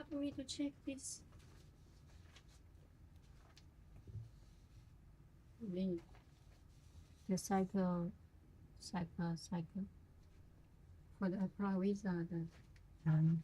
For me to check this. Link. The cycle for the apply visa. Um,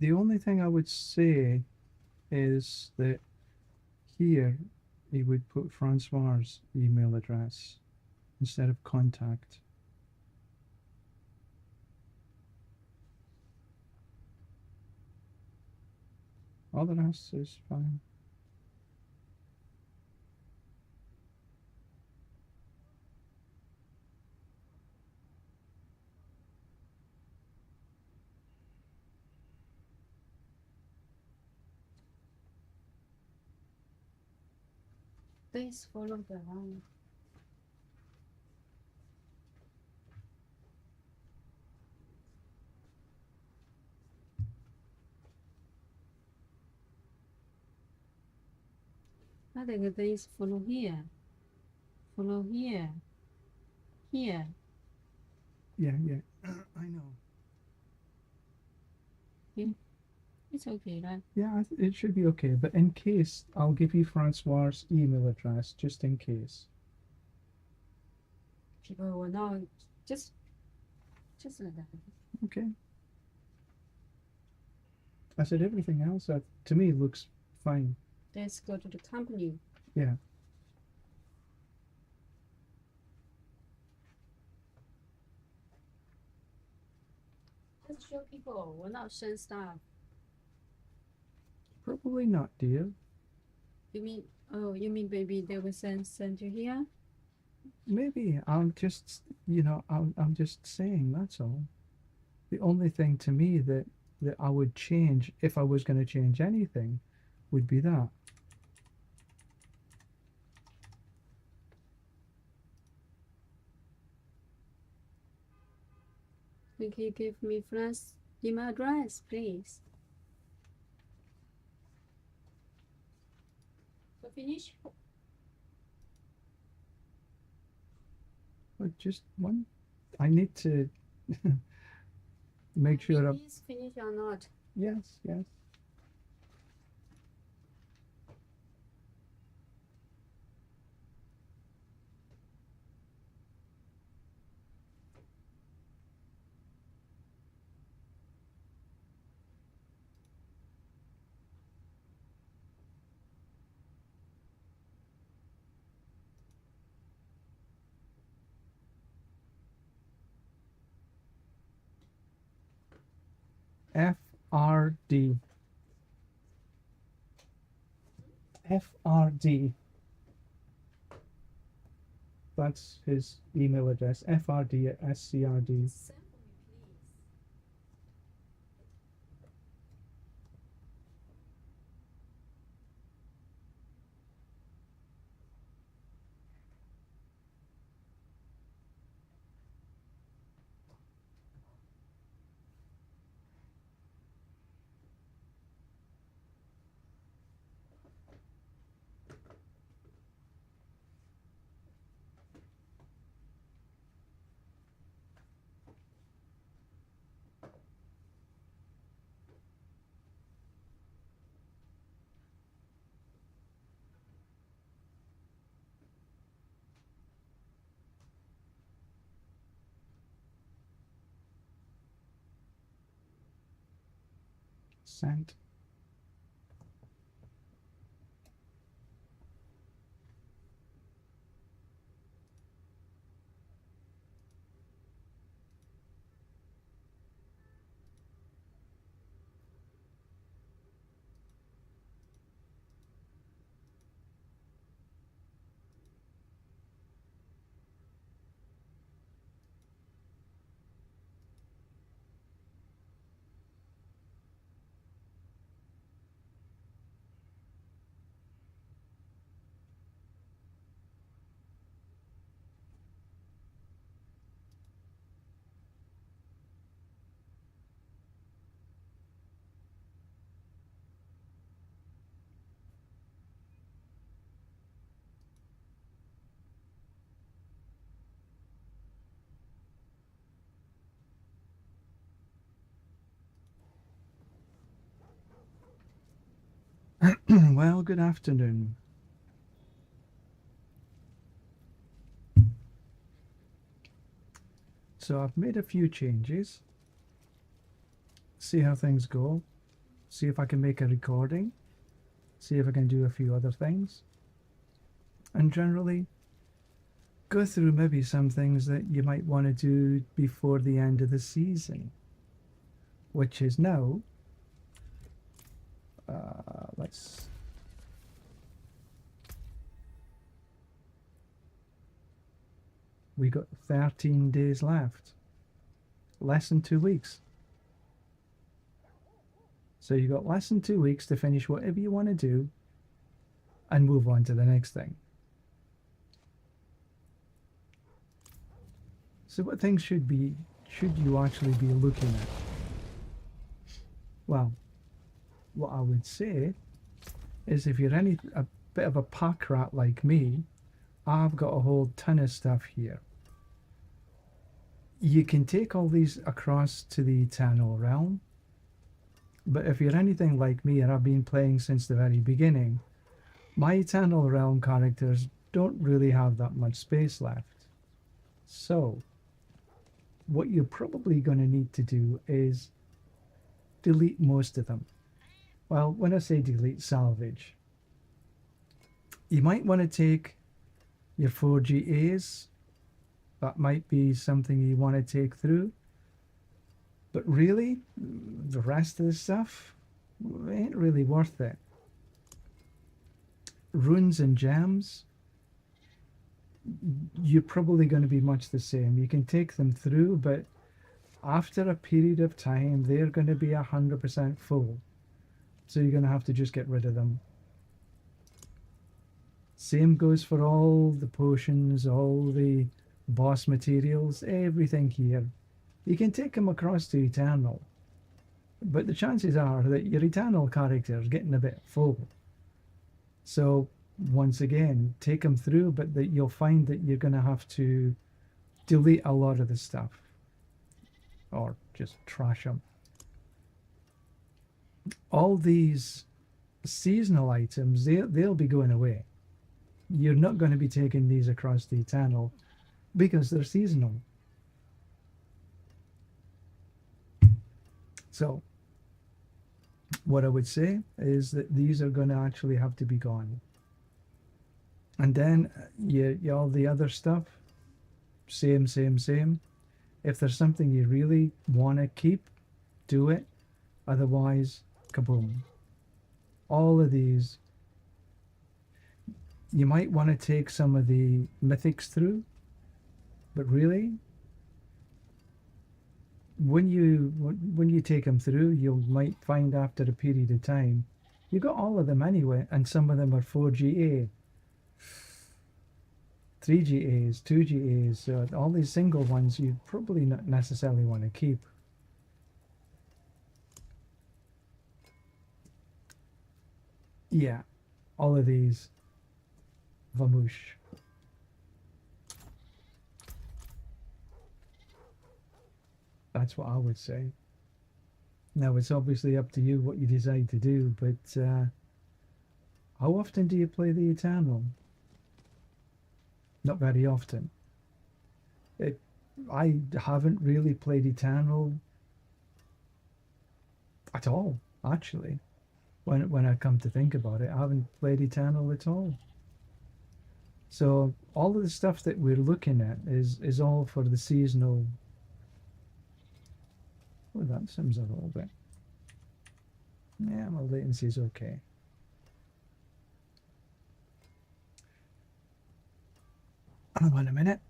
The only thing I would say is that here you would put Francois's email address instead of contact. All the rest is fine. Please follow the line. I think there is follow here. Follow here. Here. Yeah, I know. It's okay, right? Yeah, it should be okay. But in case, I'll give you Francois's email address just in case. people will know. Just like that. Okay. I said everything else to me looks fine. Let's go to the company. Yeah. Let's show people. We're not send stuff. Probably not, dear. You mean? Oh, you mean maybe they will send you here? Maybe I'm just, I'm just saying, that's all. The only thing to me that I would change if I was going to change anything would be that. Can you give me Frank's email address, please? So finish. But just one. I need to make sure I'm. Is finish or not? Yes, yes. FRD. FRD. That's his email address. FRD at SCRD. Send for me, please. Sent. Well, good afternoon. So I've made a few changes. See how things go. See if I can make a recording. See if I can do a few other things. And generally, go through maybe some things that you might want to do before the end of the season, which is now. We got 13 days left. Less than 2 weeks. So you got less than 2 weeks to finish whatever you want to do and move on to the next thing. So what things should you actually be looking at? Well, what I would say is if you're a bit of a pack rat like me, I've got a whole ton of stuff here. You can take all these across to the Eternal Realm, but if you're anything like me, and I've been playing since the very beginning, my Eternal Realm characters don't really have that much space left. So, what you're probably going to need to do is delete most of them. Well, when I say delete, salvage. You might want to take your 4GAs. That might be something you want to take through. But really, the rest of the stuff ain't really worth it. Runes and gems, you're probably going to be much the same. You can take them through, but after a period of time, they're going to be 100% full. So you're going to have to just get rid of them. Same goes for all the potions, all the boss materials, everything here. You can take them across to Eternal, but the chances are that your Eternal character is getting a bit full. So once again, take them through, but that you'll find that you're going to have to delete a lot of the stuff, or just trash them. All these seasonal items, they'll be going away. You're not going to be taking these across the Eternal because they're seasonal. So what I would say is that these are going to actually have to be gone. And then all the other stuff, same. If there's something you really want to keep, do it. Otherwise, kaboom. All of these. You might want to take some of the mythics through, but really, when you take them through, you might find after a period of time, you got all of them anyway, and some of them are 4GA, 3GAs, 2GAs, so all these single ones you probably not necessarily want to keep. Yeah, all of these. Vamoosh. That's what I would say. Now, it's obviously up to you what you decide to do, but how often do you play the Eternal? Not very often. I haven't really played Eternal at all, actually. When I come to think about it, I haven't played Eternal at all. So all of the stuff that we're looking at is all for the seasonal. Oh, that sims a little bit. Yeah, my latency is okay. Hold on a minute.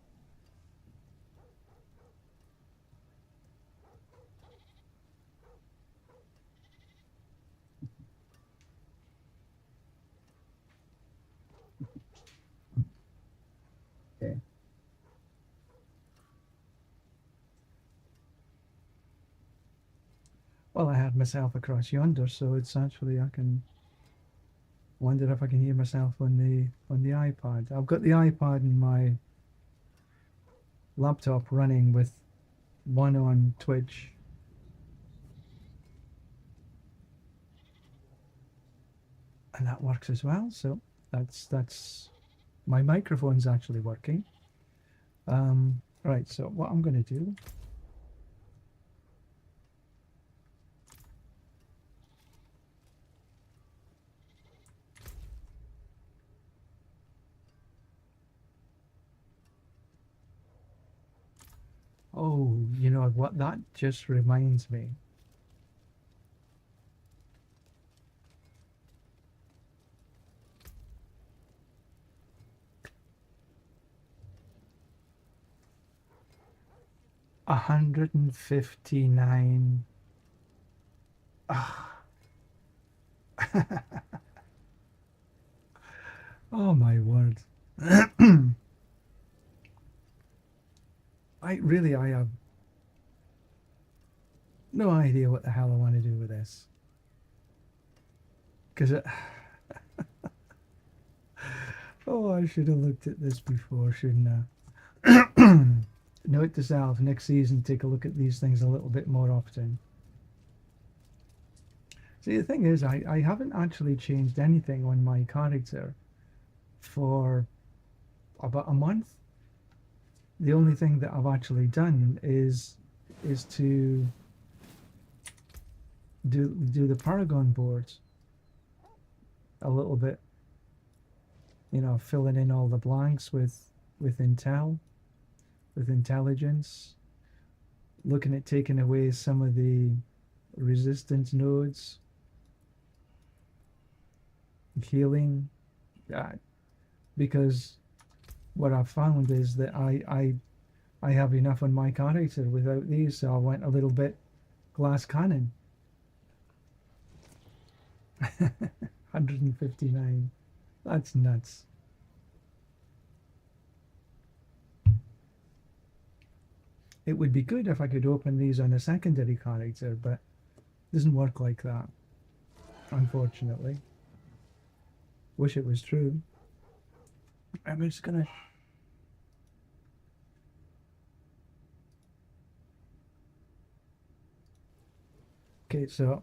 Okay. Well, I heard myself across yonder, so it's actually I can wonder if I can hear myself on the iPad. I've got the iPad and my laptop running with one on Twitch. And that works as well, so that's my microphone's actually working. Right, so what I'm going to do, oh, you know what, that just reminds me. $159. Oh my word. I have no idea what the hell I want to do with this. Because oh, I should have looked at this before, shouldn't I? Note to self, next season take a look at these things a little bit more often. See, the thing is, I haven't actually changed anything on my character for about a month. the only thing that I've actually done is to do the Paragon boards a little bit, you know, filling in all the blanks with intel, with intelligence, looking at taking away some of the resistance nodes, healing, because what I've found is that I have enough on my character without these, so I went a little bit glass cannon. 159. That's nuts. It would be good if I could open these on a secondary character, but it doesn't work like that, unfortunately. Wish it was true. I'm just gonna... Okay, so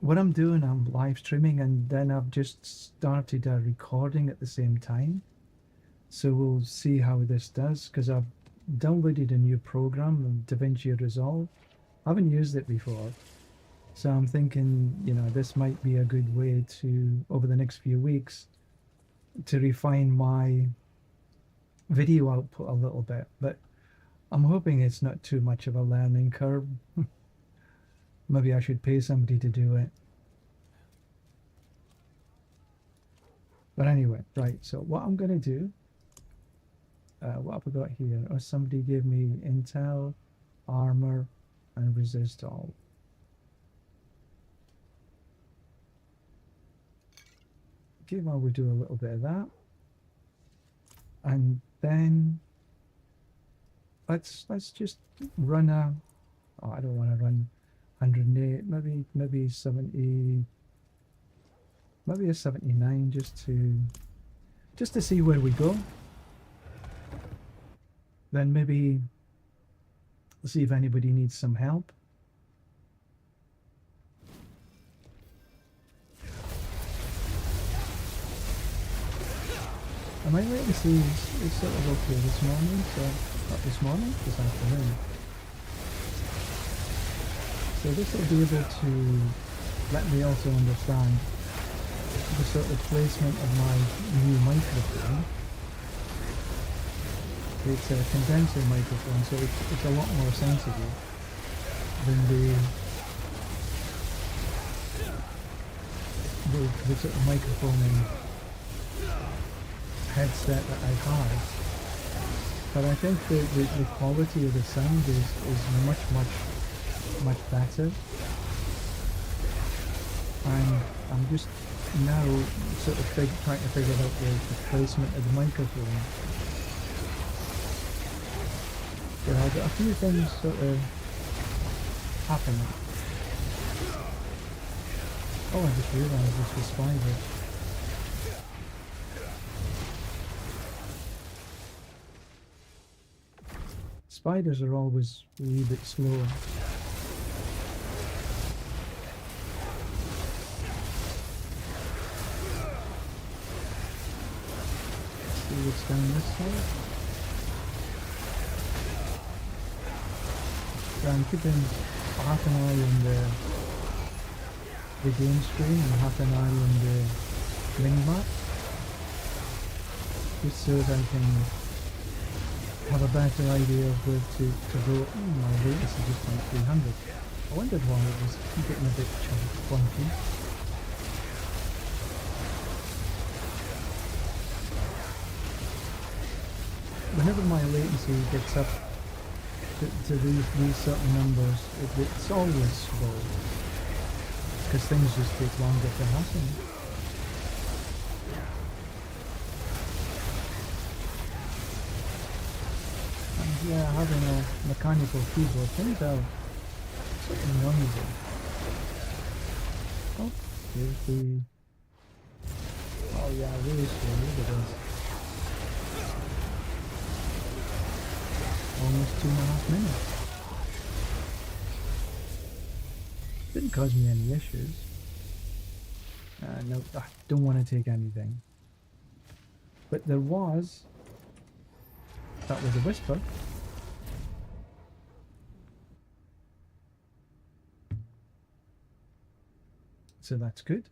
what I'm doing, I'm live streaming, and then I've just started a recording at the same time. So we'll see how this does, because I've downloaded a new program, DaVinci Resolve. I haven't used it before. So I'm thinking, you know, this might be a good way to, over the next few weeks, to refine my video output a little bit. But I'm hoping it's not too much of a learning curve. Maybe I should pay somebody to do it. But anyway, right, so what I'm going to do, what have I got here? Oh, somebody gave me intel, armor, and resist all. Okay, well, we'll do a little bit of that. And then let's just run a... Oh, I don't want to run 108, maybe 70, maybe a 79, just to see where we go. Then maybe see if anybody needs some help. My latency is sort of okay this morning, so not this morning, this afternoon. So this will be able to let me also understand the sort of placement of my new microphone. It's a condenser microphone, so it's a lot more sensitive than the sort of microphone and headset that I have. But I think the quality of the sound is much better. And I'm just now sort of trying to figure out the placement of the microphone. So I've got a few things sort of happening. Oh, I just realised this was Spider. Spiders are always a wee bit slow. See what's down this side. So I'm keeping half an eye on the game screen and half an eye on the minimap, just so that I can have a better idea of where to go. My latency just went 300. I wondered why it was getting a bit funky. Whenever my latency gets up to these certain numbers, it's always slow, because things just take longer to happen. Yeah, having a mechanical keyboard turns out sort of noisy. Oh, here's the... Oh yeah, really slow, look at this. Almost 2.5 minutes. Didn't cause me any issues. No, I don't want to take anything. But there was... That was a whisper. So that's good.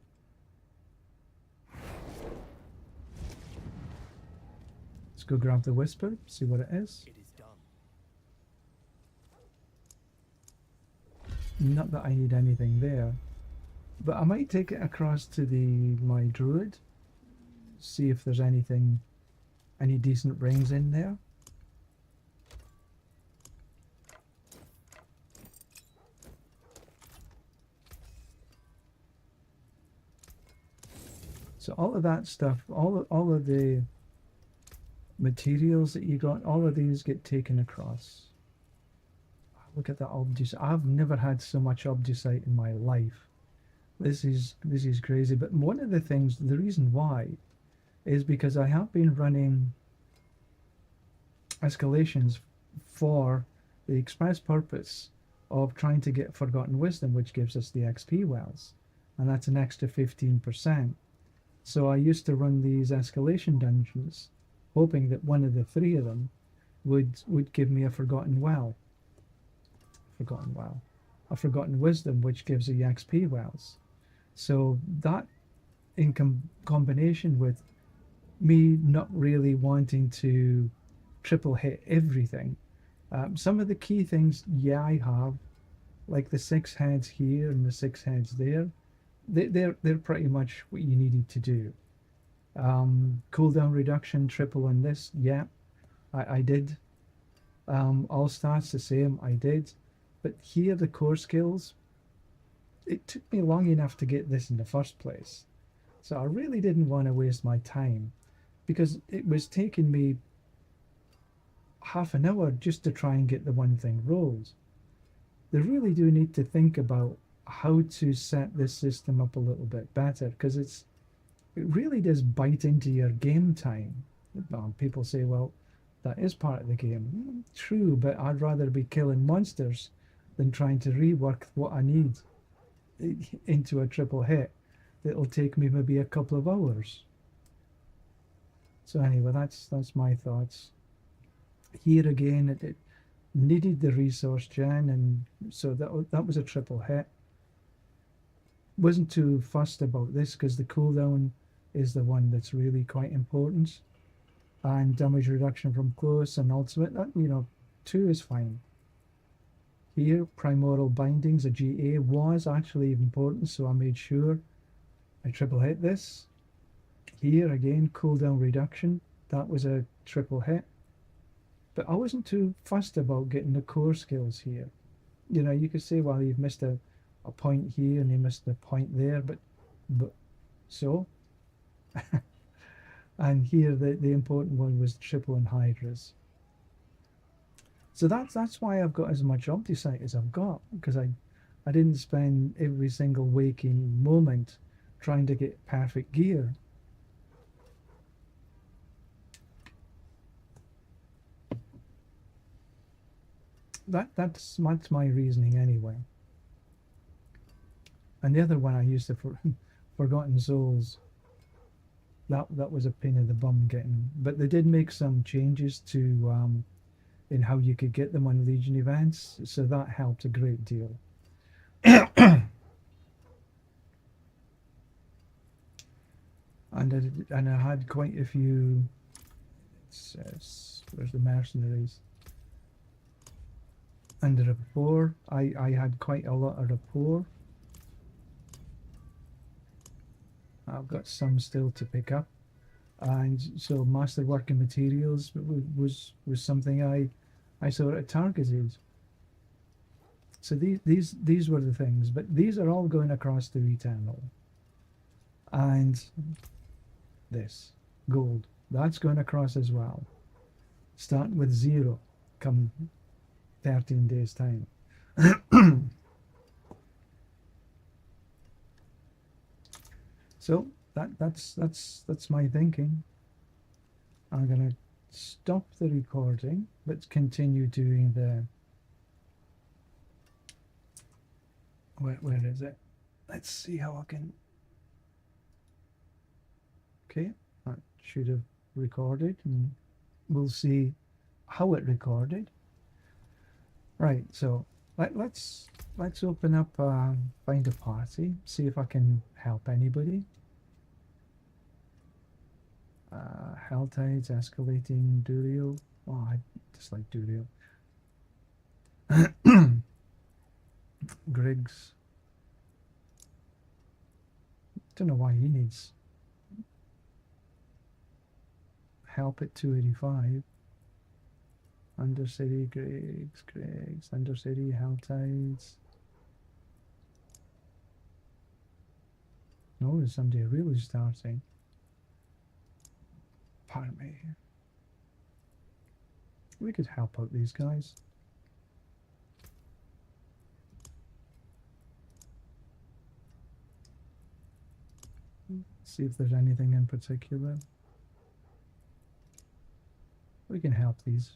Let's go grab the whisper, see what it is. It is done. Not that I need anything there, but I might take it across to my druid, see if there's any decent rings in there. So all of that stuff, all of the materials that you got, all of these get taken across. Look at that obdusite. I've never had so much obdusite in my life. This is crazy. But one of the things, the reason why, is because I have been running escalations for the express purpose of trying to get Forgotten Wisdom, which gives us the XP wells, and that's an extra 15%. So I used to run these escalation dungeons, hoping that one of the three of them would give me a Forgotten Wisdom, which gives the XP wells. So that, in combination with me not really wanting to triple hit everything, some of the key things, yeah, I have, like the 6 heads here and the 6 heads there. They're pretty much what you needed to do. Cooldown reduction triple on this, yeah, I did. All stats the same, I did. But here the core skills, it took me long enough to get this in the first place. So I really didn't want to waste my time, because it was taking me half an hour just to try and get the one thing rolled. They really do need to think about how to set this system up a little bit better, because it really does bite into your game time. People say, well, that is part of the game. True, but I'd rather be killing monsters than trying to rework what I need into a triple hit. It'll take me maybe a couple of hours. So anyway, that's my thoughts. Here again, it needed the resource gen, and so that was a triple hit. Wasn't too fussed about this because the cooldown is the one that's really quite important, and damage reduction from close and ultimate, that, 2 is fine. Here, Primordial Bindings, a GA, was actually important, so I made sure I triple hit this. Here again, cooldown reduction, that was a triple hit. But I wasn't too fussed about getting the core skills here. You could say, well, you've missed a point here and you missed a point there, but so. And here the important one was triple and Hydras. So that's why I've got as much obdusite as I've got, because I didn't spend every single waking moment trying to get perfect gear. That's my reasoning anyway. And the other one I used to Forgotten Souls. That was a pain in the bum getting, but they did make some changes to in how you could get them on Legion events, so that helped a great deal. And I had quite a few. It says, where's the mercenaries? And the rapport, I had quite a lot of rapport. I've got some still to pick up, and so masterwork and materials was something I sort of targeted. So these were the things, but these are all going across to Eternal. And this gold, that's going across as well, starting with 0 come 13 days time. So that's my thinking. I'm gonna stop the recording, but continue doing the. Where is it? Let's see how I can. Okay, that should have recorded, and we'll see how it recorded. Right, so let's let's open up, find a party, see if I can help anybody. Hell tides, escalating, Durio. Oh, I dislike Durio. Griggs. Don't know why he needs help at 285. Undercity, Griggs, Undercity, Hell tides. No, is somebody really starting? Pardon me. We could help out these guys. See if there's anything in particular. We can help these.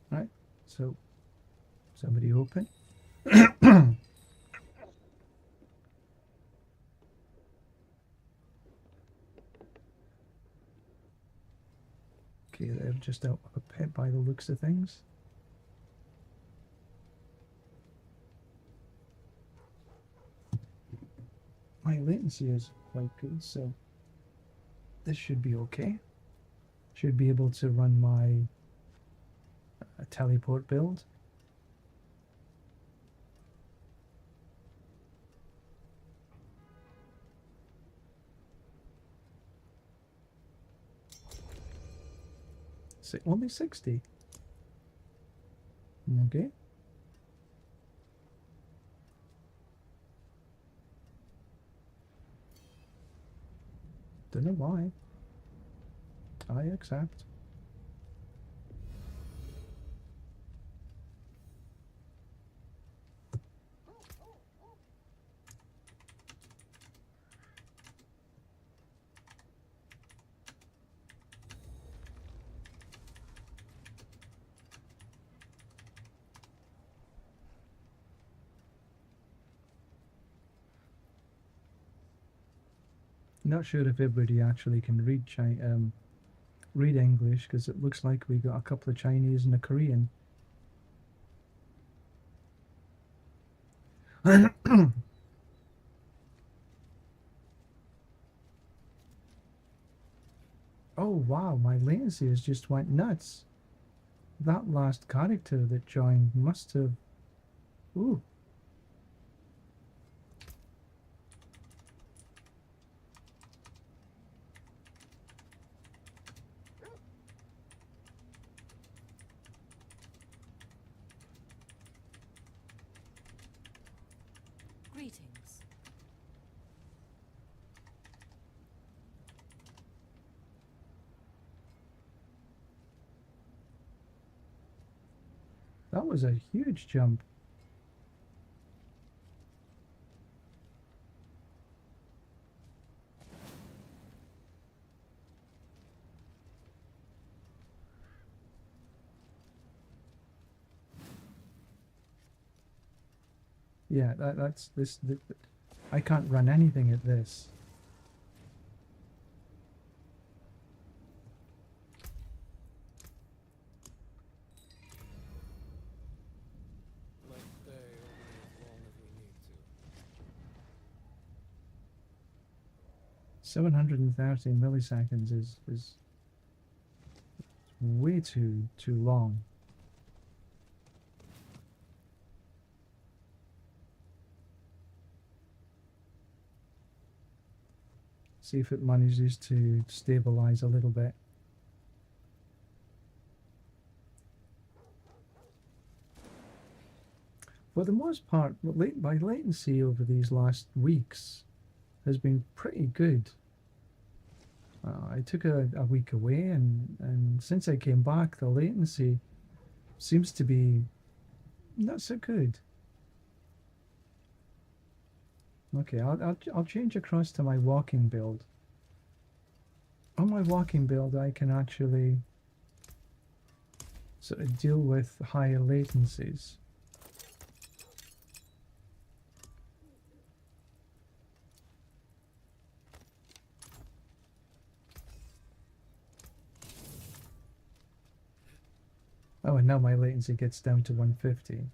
Right, so somebody open. Okay, they're just out of a pit by the looks of things. My latency is quite good, so this should be okay. Should be able to run my teleport build. Only 60. Okay. Don't know why. I accept. Not sure if everybody actually can read English, because it looks like we got a couple of Chinese and a Korean. Oh wow, my latency has just went nuts. That last character that joined must have... Ooh. Greetings. That was a huge jump. Yeah, that's this. I can't run anything at this. Let's stay only as long as we need to. 730 milliseconds is way too long. See if it manages to stabilize a little bit. For the most part, my latency over these last weeks has been pretty good. I took a week away, and since I came back, the latency seems to be not so good. Okay, I'll change across to my walking build. On my walking build, I can actually sort of deal with higher latencies. Oh, and now my latency gets down to 150.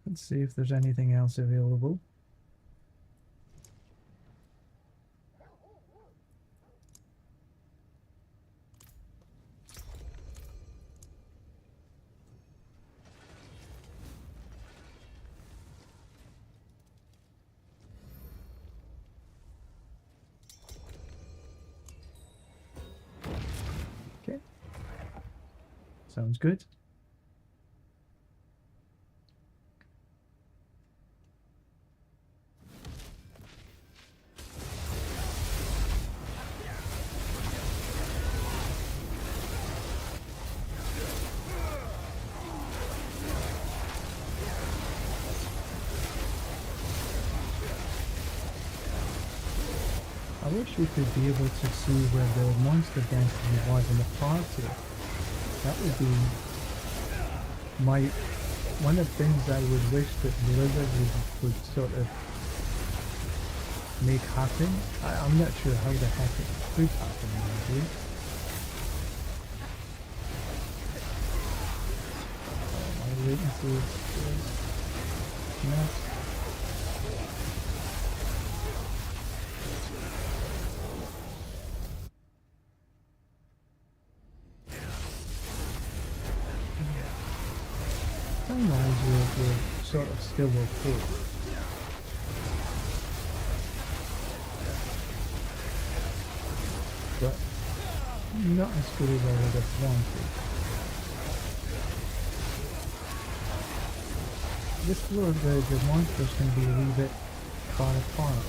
Let's see if there's anything else available. Okay. Sounds good. I wish we could be able to see where the monster density was in the party. That would be one of the things I would wish that Blizzard would sort of make happen. I'm not sure how the heck it could happen maybe. My latency is nuts. Sometimes we're sort of still okay. But not as good as I would have wanted. This floor, the monsters can be a wee bit far apart.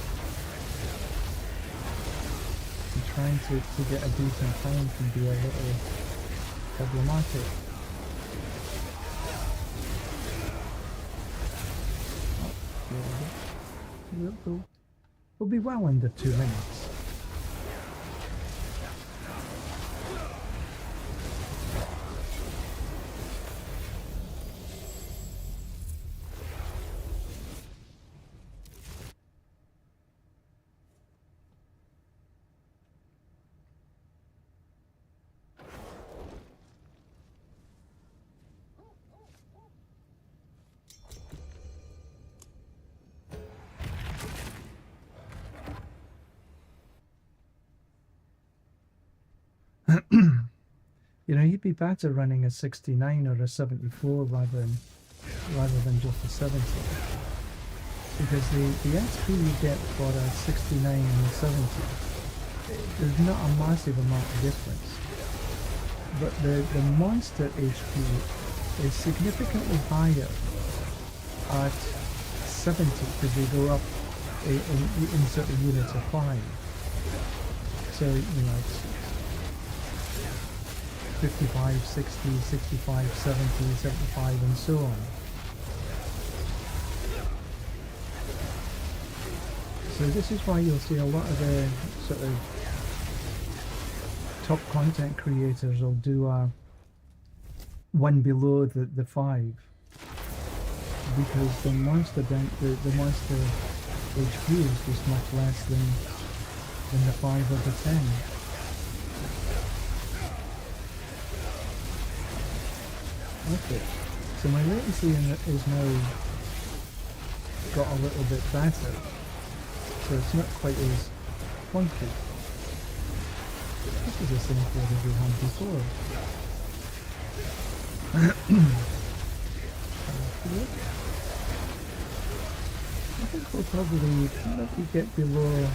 And trying to get a decent time can be a little problematic. We'll be well under 2 minutes. You know, you'd be better running a 69 or a 74 rather than just a 70. Because the XP you get for a 69 and a 70, there's not a massive amount of difference. But the monster HP is significantly higher at 70 because they go up in certain units of 5. So, you know, it's 55, 60, 65, 70, 75 and so on. So this is why you'll see a lot of the sort of top content creators will do a one below the 5. Because the monster HP is just much less than the 5 or the 10. Okay, so my latency is now got a little bit better, so it's not quite as funky. This is the same code as we had before. I think we'll probably get below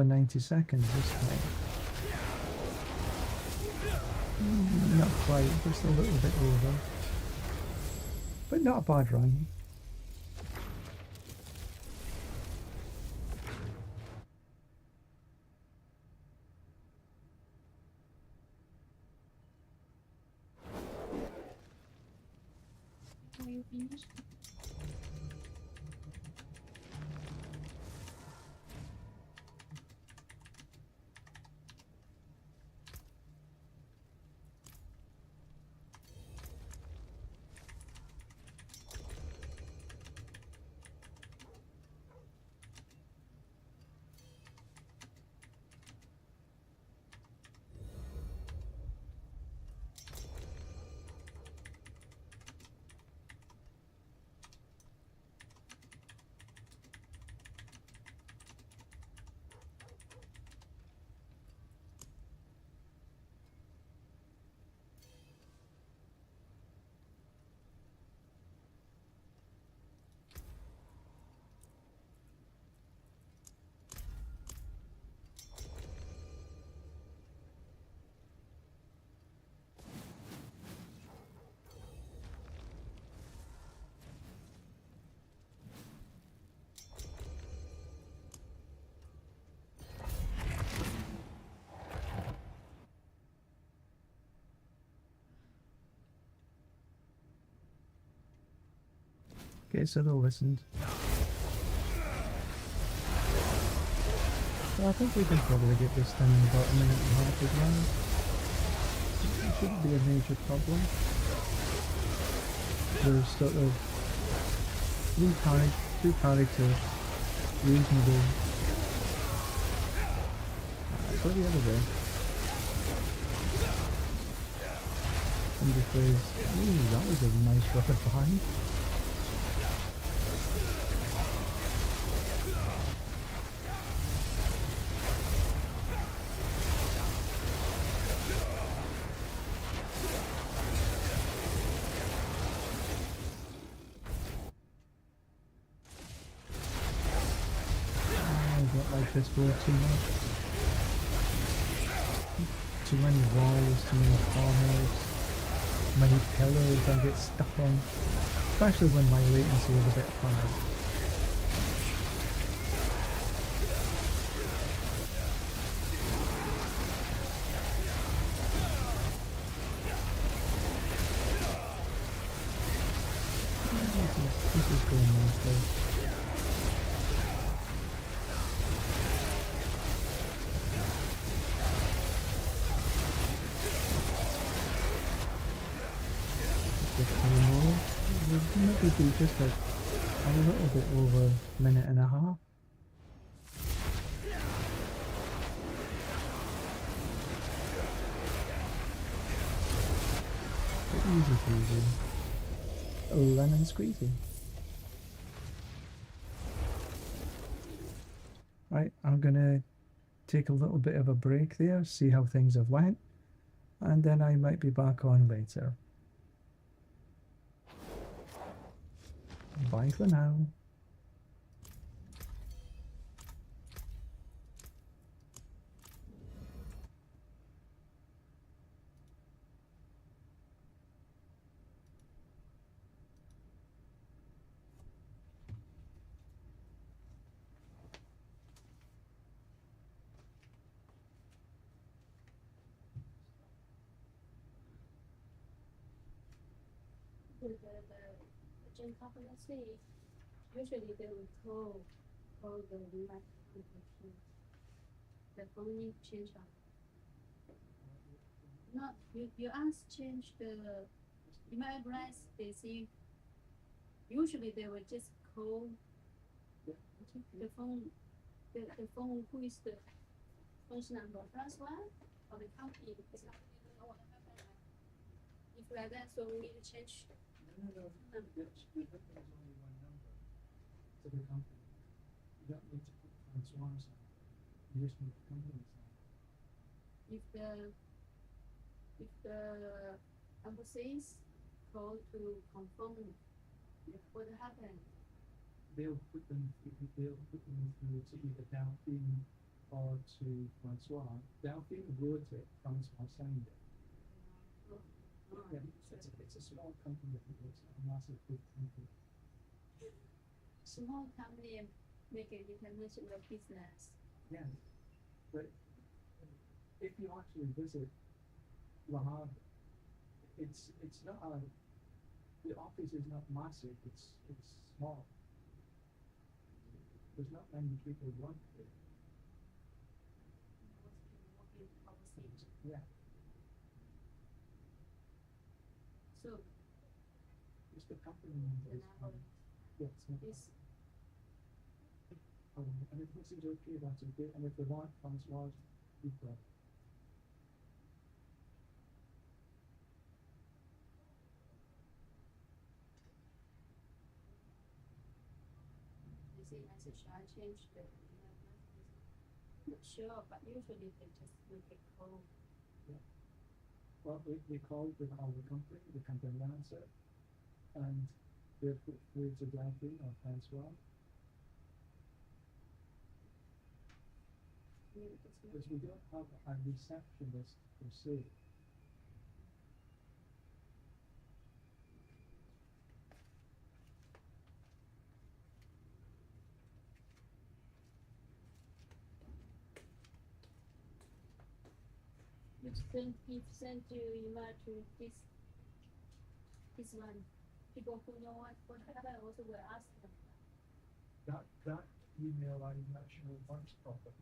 90 seconds this time. Not quite, just a little bit over. But not a bad run. Are you finished? Okay, so they listened. So I think we can probably get this done in about a minute and a half as well. It shouldn't be a major problem. There's sort of three characters, reasonable. Go the other way. And because, ooh, that was a nice rocket behind. I don't like this board too much. Too many walls, too many corners, many pillars I get stuck on, especially when my latency is a bit high. This is going nicely. Maybe do just a little bit over a minute and a half. Easy peasy. Lemon squeezy. Right, I'm gonna take a little bit of a break there, see how things have went, and then I might be back on later. Bye for now. The gen competency, usually they will call the remote application. The phone change up. Not you ask change the email address, they see usually they will just call the phone the phone who is the phone's number plus one or the company because company don't know what happened. If like that, so we need to change. No. The company is only one number to the company. You don't need to put Francois on. You just need the company's on. If the embassies call to confirm what happened, They'll put them through to either Delphine or to Francois. Delphine wrote it, Francois signed it. Yeah, it's a small company, it's not a massive big company. small company make an international business. Yeah, but if you actually visit La Havre, it's not the office is not massive, it's small. There's not many people work there. Working overseas. Yeah, So it's the company number. the number Yes. is And if this is okay, that's okay. And if they want Francois, you've got it. they say message I change the email address. Not sure, but usually they just make a call. Well, they called our company, the company answer, and they're put through to Delphine or Francois. Because we don't have a receptionist per se. He sent you email to this one. People who know what happened also will ask them. That email I'm not sure works properly.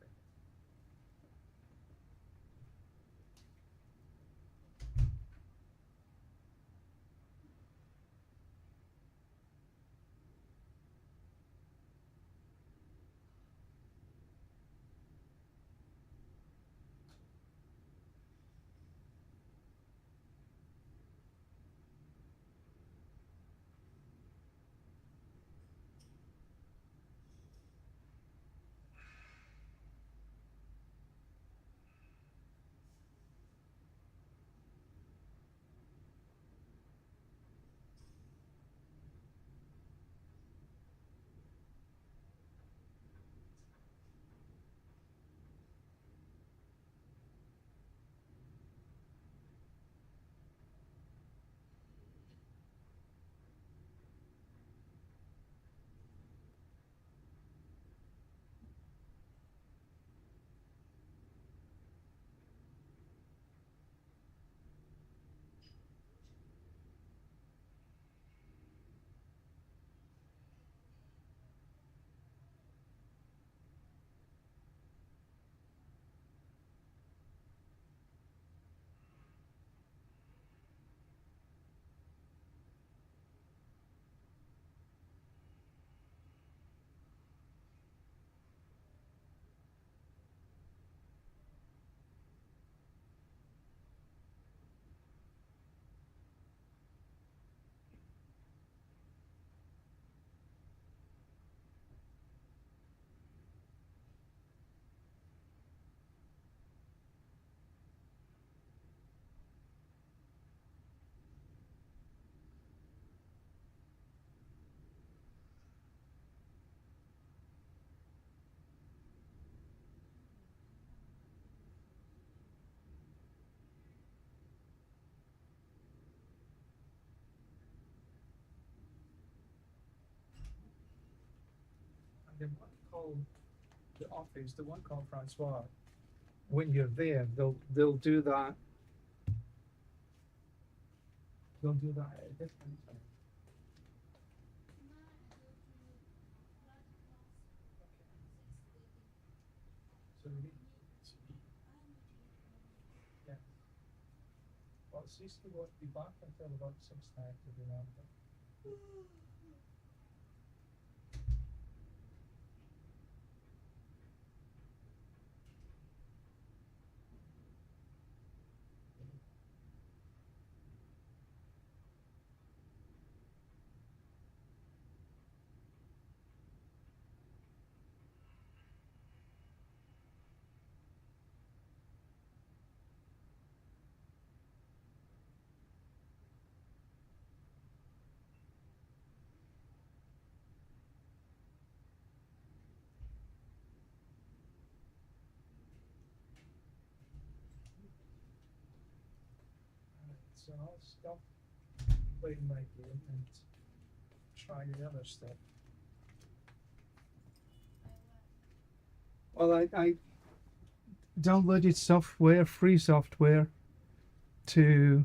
The one called the office, the one called Francois, when you're there, they'll do that. They'll do that at a different time. So we need yeah. Well, Sister won't be back until about 6:30, remember. So I'll stop playing my game and try the other stuff. Well, I downloaded software, free software, to